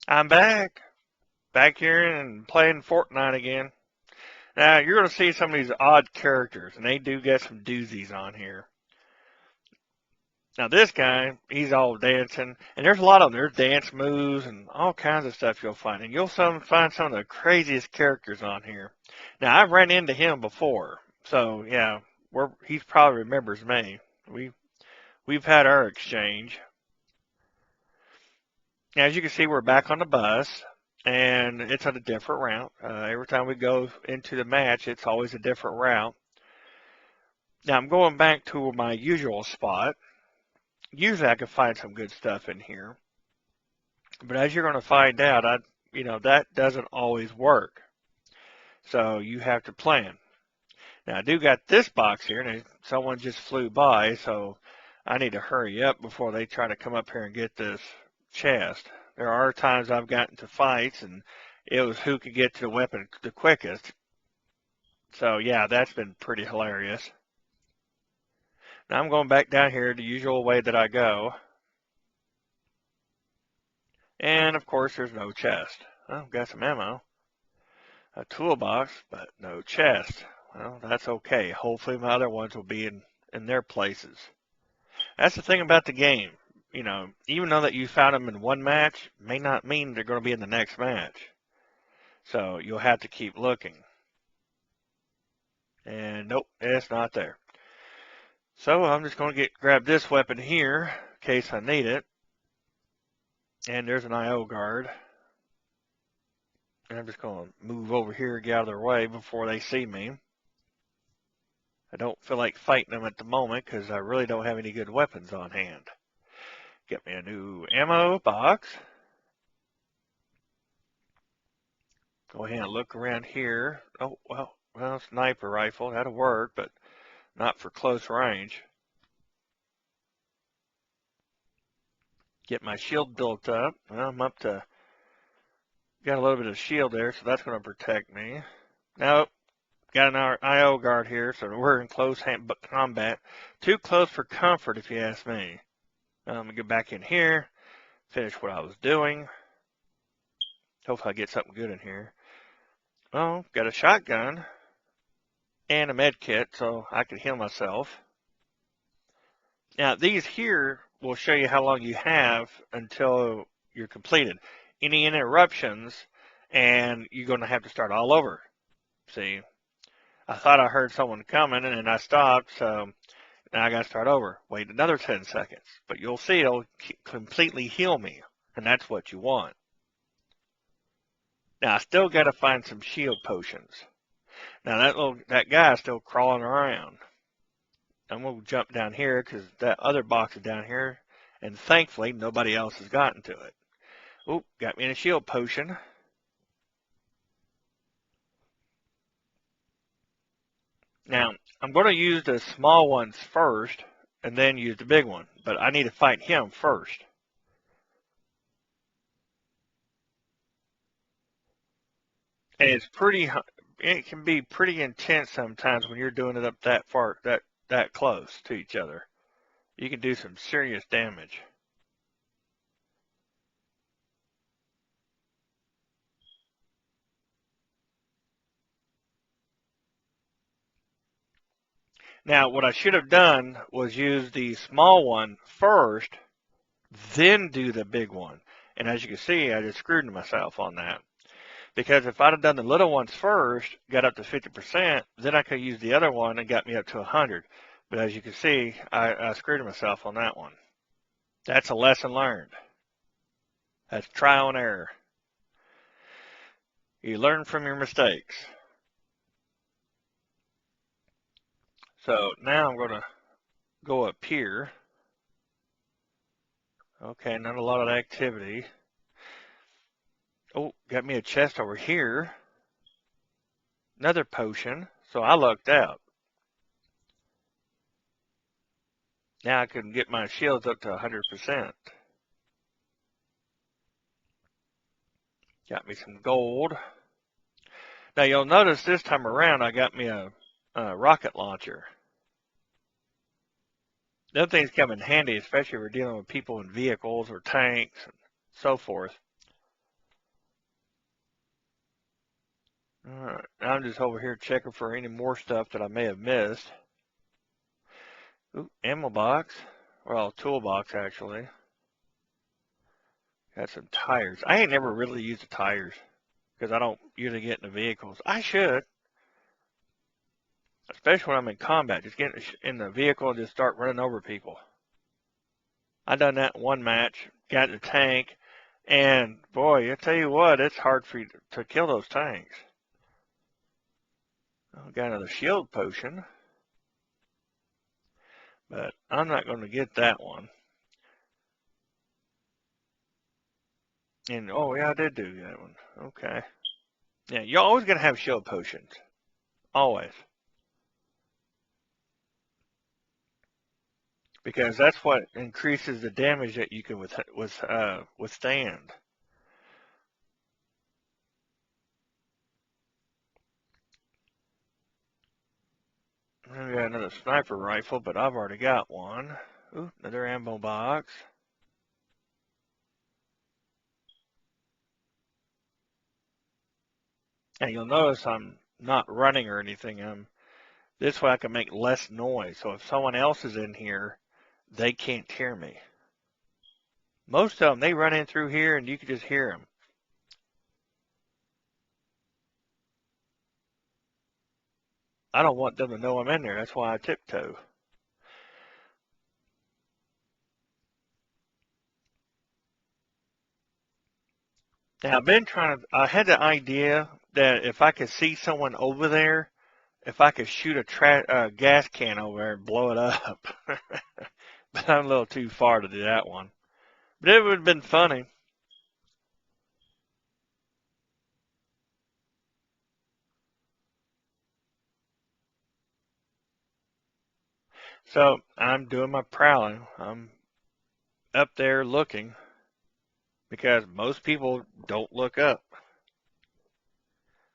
I'm back here and playing Fortnite again. Now, you're going to see some of these odd characters, and they do get some doozies on here. Now, this guy, he's all dancing, and there's a lot of them. There's dance moves and all kinds of stuff you'll find, and you'll find some of the craziest characters on here. Now, I've ran into him before, so yeah, he probably remembers me. We we've had our exchange. As you can see, we're back on the bus, and it's on a different route. Every time we go into the match, it's always a different route. Now, I'm going back to my usual spot. Usually, I can find some good stuff in here, but as you're going to find out, that doesn't always work. So you have to plan. Now, I do got this box here, and someone just flew by, so I need to hurry up before they try to come up here and get this chest. There are times I've gotten to fights, and it was who could get to the weapon the quickest. So, yeah, that's been pretty hilarious. Now I'm going back down here the usual way that I go. And, of course, there's no chest. Well, got some ammo. A toolbox, but no chest. Well, that's okay. Hopefully my other ones will be in their places. That's the thing about the game. Even though that you found them in one match, may not mean they're going to be in the next match. So you'll have to keep looking. And nope, it's not there. So I'm just going to grab this weapon here in case I need it. And there's an IO guard. And I'm just going to move over here, get out of their way before they see me. I don't feel like fighting them at the moment because I really don't have any good weapons on hand. Get me a new ammo box. Go ahead and look around here. Oh, well, sniper rifle. That'll work, but not for close range. Get my shield built up. Well, I'm up to... Got a little bit of shield there, so that's going to protect me. Now, got an IO guard here, so we're in close combat. Too close for comfort, if you ask me. I'm going to get back in here, finish what I was doing. Hopefully I get something good in here. Well, got a shotgun and a med kit, so I can heal myself. Now, these here will show you how long you have until you're completed. Any interruptions, and you're going to have to start all over. See, I thought I heard someone coming, and then I stopped, so now I got to start over. Wait another 10 seconds. But you'll see it'll completely heal me, and that's what you want. Now, I still got to find some shield potions. Now, that guy's still crawling around. I'm going to jump down here because that other box is down here, and thankfully, nobody else has gotten to it. Oh, got me in a shield potion. Now, I'm going to use the small ones first, and then use the big one, but I need to fight him first. And it can be pretty intense sometimes when you're doing it up that close to each other. You can do some serious damage. Now, what I should have done was use the small one first, then do the big one. And as you can see, I just screwed myself on that. Because if I'd have done the little ones first, got up to 50%, then I could use the other one and got me up to 100. But as you can see, I screwed myself on that one. That's a lesson learned. That's trial and error. You learn from your mistakes. So now I'm going to go up here. Okay, not a lot of activity. Oh, got me a chest over here. Another potion. So I lucked out. Now I can get my shields up to 100%. Got me some gold. Now you'll notice this time around I got me a rocket launcher. Those things come in handy, especially if we're dealing with people in vehicles or tanks and so forth. Alright, I'm just over here checking for any more stuff that I may have missed. Ooh, ammo box. Well, toolbox actually. Got some tires. I ain't never really used the tires because I don't usually get in the vehicles. I should, especially when I'm in combat. Just get in the vehicle and just start running over people. I done that in one match. Got in the tank, and boy, I tell you what, it's hard for you to kill those tanks. I got another shield potion, but I'm not going to get that one. And oh yeah, I did do that one. Okay. Yeah, you're always going to have shield potions. Always. Because that's what increases the damage that you can withstand. I got another sniper rifle, but I've already got one. Ooh, another ammo box. And you'll notice I'm not running or anything. This way I can make less noise. So if someone else is in here, they can't hear me. Most of them, they run in through here and you can just hear them. I don't want them to know I'm in there. That's why I tiptoe. Now, I had the idea that if I could see someone over there, if I could shoot a gas can over there and blow it up. But I'm a little too far to do that one. But it would have been funny. So I'm doing my prowling. I'm up there looking because most people don't look up.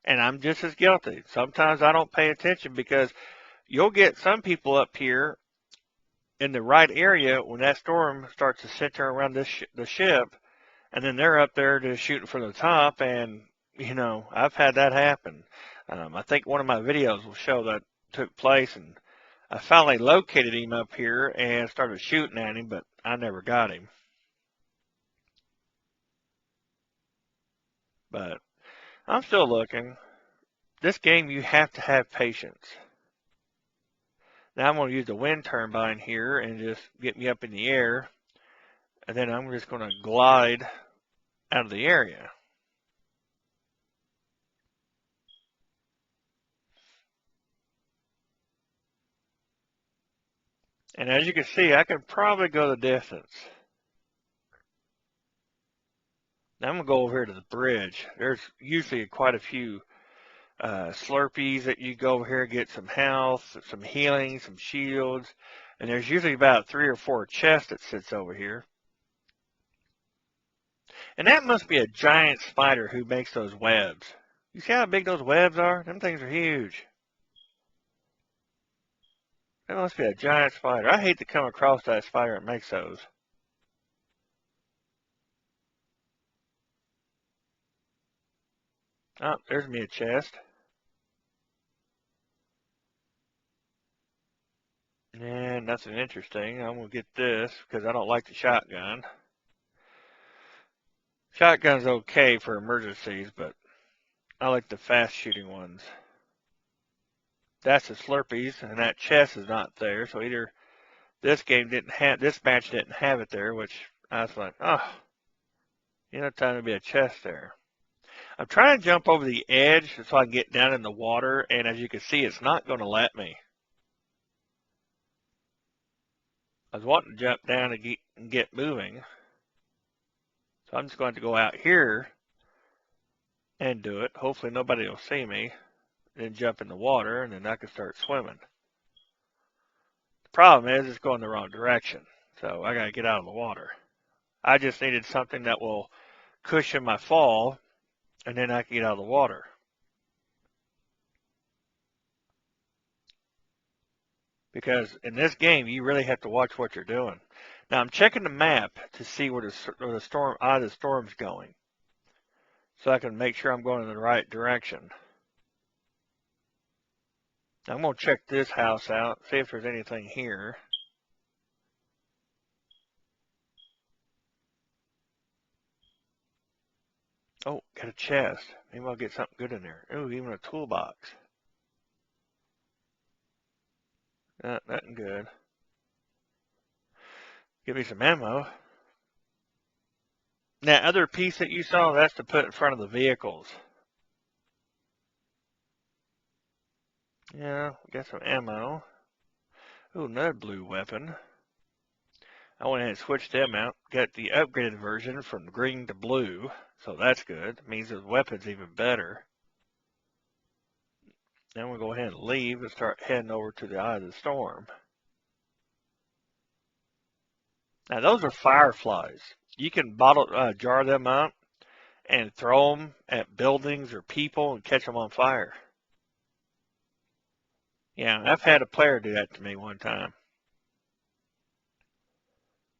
And I'm just as guilty. Sometimes I don't pay attention because you'll get some people up here in the right area when that storm starts to center around the ship, and then they're up there just shooting from the top, and I've had that happen. I think one of my videos will show that took place, and I finally located him up here and started shooting at him, but I never got him. But I'm still looking. This game, you have to have patience. Now I'm going to use the wind turbine here and just get me up in the air, and then I'm just going to glide out of the area. And as you can see, I can probably go the distance. Now I'm going to go over here to the bridge. There's usually quite a few Slurpees that you go over here, get some health, some healing, some shields. And there's usually about 3 or 4 chests that sits over here. And that must be a giant spider who makes those webs. You see how big those webs are? Them things are huge. That must be a giant spider. I hate to come across that spider that makes those. Oh, there's me a chest. And nothing interesting. I'm going to get this because I don't like the shotgun. Shotgun's okay for emergencies, but I like the fast shooting ones. That's the Slurpees, and that chest is not there. So either this match didn't have it there, which I was like, oh, time to be a chest there. I'm trying to jump over the edge so I can get down in the water, and as you can see, it's not going to let me. I was wanting to jump down and get moving. So I'm just going to go out here and do it. Hopefully nobody will see me. Then jump in the water, and then I can start swimming. The problem is it's going the wrong direction. So I got to get out of the water. I just needed something that will cushion my fall, and then I can get out of the water. Because in this game, you really have to watch what you're doing. Now I'm checking the map to see where the storm's going, so I can make sure I'm going in the right direction. I'm going to check this house out, see if there's anything here. Oh, got a chest. Maybe I'll get something good in there. Oh, even a toolbox. Nothing good. Give me some ammo. That other piece that you saw, that's to put in front of the vehicles. Yeah, got some ammo. Ooh, another blue weapon. I went ahead and switched them out. Got the upgraded version from green to blue, so that's good. It means the weapon's even better. Then we'll go ahead and leave and start heading over to the Eye of the Storm. Now, those are fireflies. You can jar them up and throw them at buildings or people and catch them on fire. Yeah, I've had a player do that to me one time.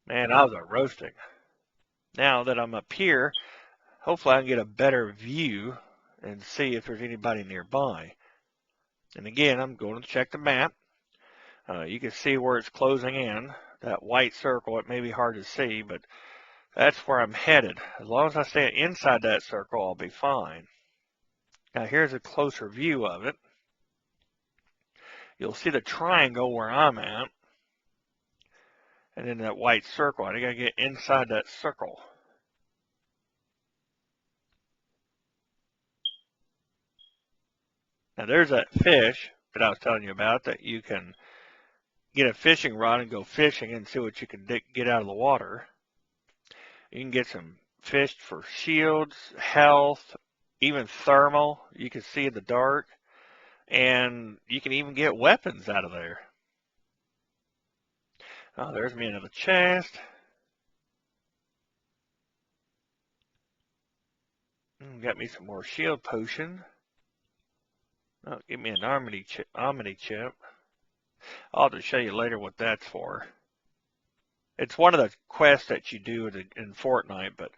Man, I was a roasting. Now that I'm up here, hopefully I can get a better view and see if there's anybody nearby. And again, I'm going to check the map. You can see where it's closing in. That white circle, it may be hard to see, but that's where I'm headed. As long as I stay inside that circle, I'll be fine. Now here's a closer view of it. You'll see the triangle where I'm at. And then that white circle. I gotta get inside that circle. Now there's that fish that I was telling you about that you can get a fishing rod and go fishing and see what you can get out of the water. You can get some fish for shields, health, even thermal. You can see in the dark. And you can even get weapons out of there. Oh, there's me another chest. Got me some more shield potion. Oh, give me an omni chip. I'll have to show you later what that's for. It's one of the quests that you do in Fortnite, but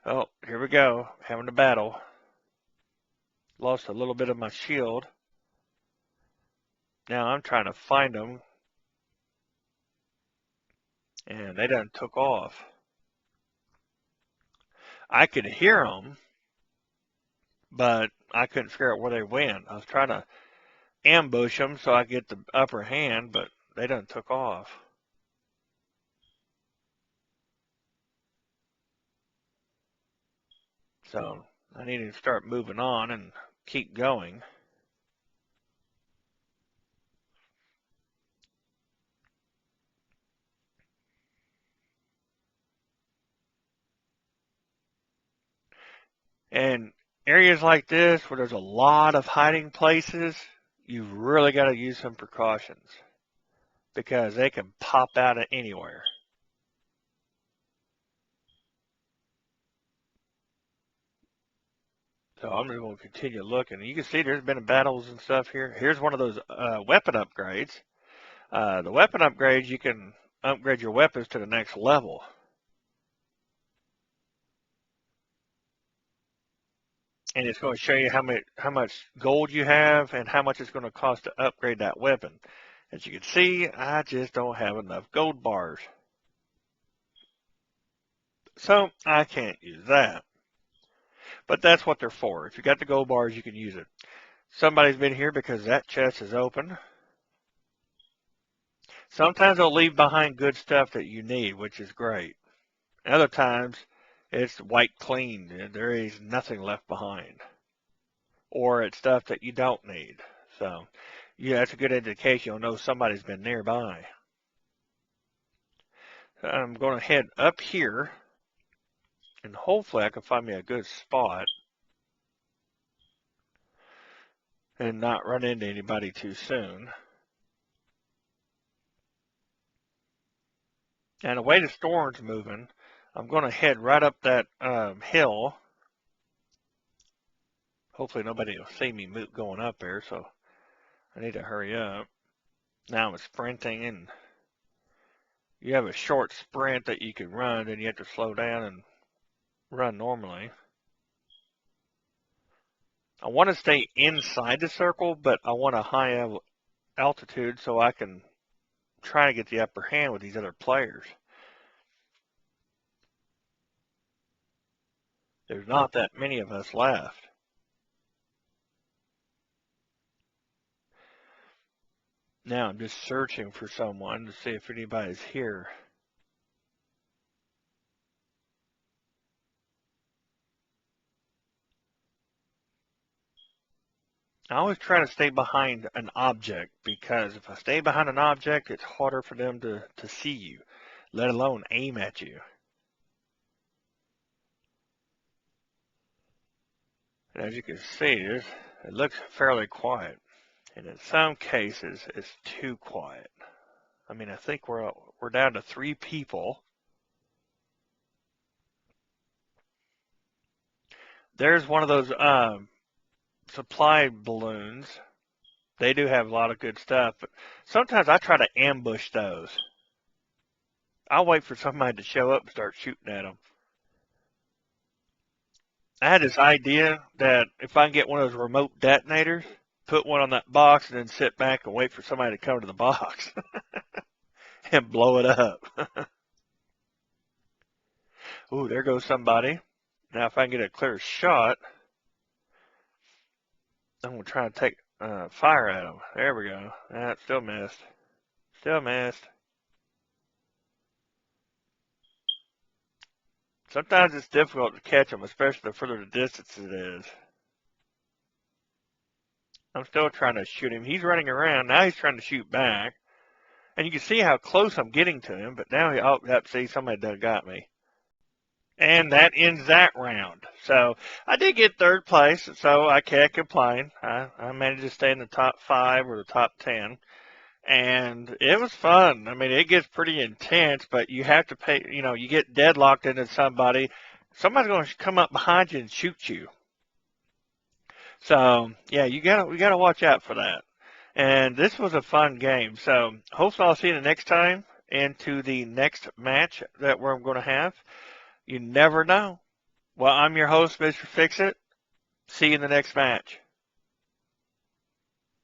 oh, here we go, having a battle. Lost a little bit of my shield. Now I'm trying to find them, and they done took off. I could hear them, but I couldn't figure out where they went. I was trying to ambush them so I get the upper hand, but they done took off. So I need to start moving on and keep going. And areas like this where there's a lot of hiding places, you've really got to use some precautions because they can pop out of anywhere. So I'm just going to continue looking. You can see there's been battles and stuff here. Here's one of those weapon upgrades. The weapon upgrades, you can upgrade your weapons to the next level. And it's going to show you how much gold you have and how much it's going to cost to upgrade that weapon. As you can see, I just don't have enough gold bars. So I can't use that. But that's what they're for. If you got the gold bars, you can use it. Somebody's been here because that chest is open. Sometimes they'll leave behind good stuff that you need, which is great. Other times, it's wiped clean. There is nothing left behind. Or it's stuff that you don't need. So, yeah, that's a good indication. You'll know somebody's been nearby. I'm going to head up here, and hopefully I can find me a good spot and not run into anybody too soon. And the way the storm's moving, I'm going to head right up that hill. Hopefully nobody will see me going up there, so I need to hurry up. Now I'm sprinting, and you have a short sprint that you can run, and you have to slow down and run normally. I want to stay inside the circle, but I want a high altitude so I can try to get the upper hand with these other players. There's not that many of us left. Now I'm just searching for someone to see if anybody's here. I always try to stay behind an object because if I stay behind an object, it's harder for them to see you, let alone aim at you. And as you can see, it looks fairly quiet. And in some cases, it's too quiet. I mean, I think we're down to 3 people. There's one of those supply balloons. They do have a lot of good stuff, but sometimes I try to ambush those. I'll wait for somebody to show up and start shooting at them. I had this idea that if I can get one of those remote detonators, put one on that box and then sit back and wait for somebody to come to the box and blow it up. Ooh, there goes somebody. Now if I can get a clear shot, I'm going to try and take fire at them. There we go. Still missed. Still missed. Sometimes it's difficult to catch them, especially the further the distance it is. I'm still trying to shoot him. He's running around. Now he's trying to shoot back. And you can see how close I'm getting to him, but now see, somebody done got me. And that ends that round. So I did get 3rd place, so I can't complain. I managed to stay in the top 5 or the top 10. And it was fun. I mean, it gets pretty intense, but you have to pay, you get deadlocked into somebody. Somebody's going to come up behind you and shoot you. So, yeah, we gotta watch out for that. And this was a fun game. So, hopefully I'll see you the next time into the next match that we're going to have. You never know. Well, I'm your host, Mr. Fix-It. See you in the next match.